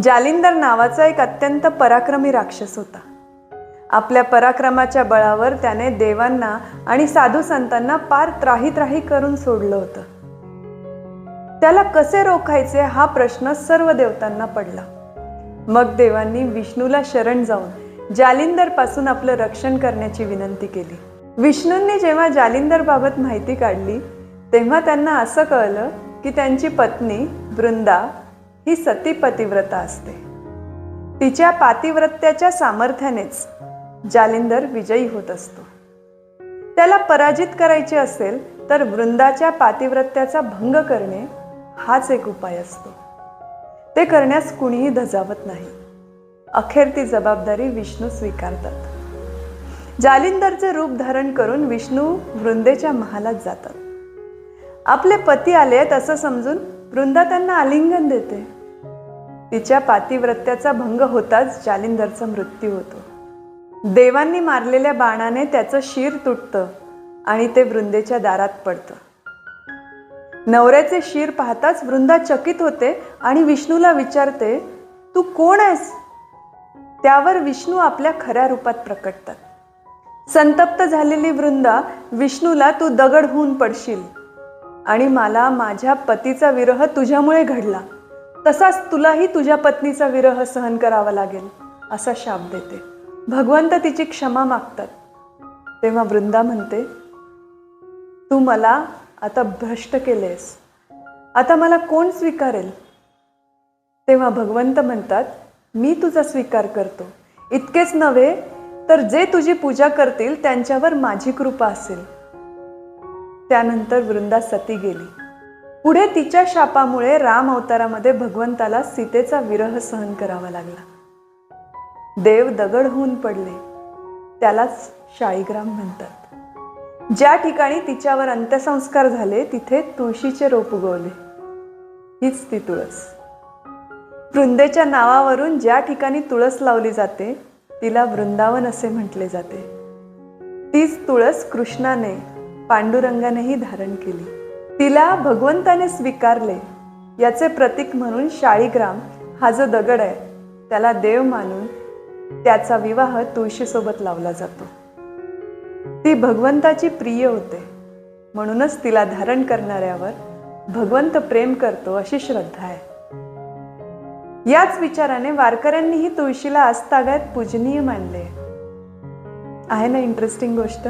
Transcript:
जालिंदर नावाचा एक अत्यंत पराक्रमी राक्षस होता। आपल्या पराक्रमाच्या बळावर त्याने देवांना आणि साधू संतांना पार त्राही करून सोडलं होतं। त्याला कसे रोखायचे हा प्रश्न सर्व देवतांना पडला। मग देवांनी विष्णूला शरण जाऊन जालिंदर पासून आपलं रक्षण करण्याची विनंती केली। विष्णूंनी जेव्हा जालिंदर बाबत माहिती काढली तेव्हा त्यांना असं कळलं की त्यांची पत्नी वृंदा ही सती पतिव्रता असते। तिच्या पातिव्रत्याच्या सामर्थ्यानेच जालिंदर विजयी होत असतो। त्याला पराजित करायचे असेल तर वृंदाच्या पातिव्रत्याचा भंग करणे हाच एक उपाय असतो। ते करण्यास कुणीही धजावत नाही। अखेर ती जबाबदारी विष्णू स्वीकारतात। जालिंदरचे रूप धारण करून विष्णू वृंदेच्या महालात जातात। आपले पती आलेत असं समजून वृंदा त्यांना आलिंगन देते। तिच्या पातिव्रत्याचा भंग होताच जालिंदरचा मृत्यू होतो। देवांनी मारलेल्या बाणाने त्याचं शिर तुटतं आणि ते वृंदेच्या दारात पडतं। नवऱ्याचे शिर पाहताच वृंदा चकित होते आणि विष्णूला विचारते, तू कोण आहेस? त्यावर विष्णू आपल्या खऱ्या रूपात प्रकटतात। संतप्त झालेली वृंदा विष्णूला तू दगड होऊन पडशील आणि मला माझ्या पतीचा विरह तुझ्यामुळे घडला, तसाच तुलाही तुझ्या पत्नीचा विरह सहन करावा लागेल असा शाप देते। भगवंत तिची क्षमा मागतात। तेव्हा वृंदा म्हणते, तू मला आता भ्रष्ट केलेस, आता मला कोण स्वीकारेल? तेव्हा भगवंत म्हणतात, मी तुझा स्वीकार करतो। इतकेच नव्हे तर जे तुझी पूजा करतील त्यांच्यावर माझी कृपा असेल। त्यानंतर वृंदा सती गेली। पुढे तिच्या शापामुळे राम अवतारामध्ये भगवंताला सीतेचा विरह सहन करावा लागला। देव दगड होऊन पडले, त्यालाच शाळीग्राम म्हणतात। ज्या ठिकाणी तिच्यावर अंत्यसंस्कार झाले तिथे तुळशीचे रोप उगवले, हीच ती तुळस। वृंदेच्या नावावरून ज्या ठिकाणी तुळस लावली जाते तिला वृंदावन असे म्हटले जाते। तीच तुळस कृष्णाने पांडुरंगानेही धारण केली। तिला भगवंताने स्वीकारले याचे प्रतीक म्हणून शाळीग्राम हा जो दगड आहे त्याला देव मानून त्याचा विवाह तुळशीसोबत लावला जातो। ती भगवंताची प्रिय होते, म्हणूनच तिला धारण करणाऱ्यावर भगवंत प्रेम करतो अशी श्रद्धा आहे। याच विचाराने वारकऱ्यांनीही तुळशीला आजतागायत पूजनीय मानले आहे ना इंटरेस्टिंग गोष्ट।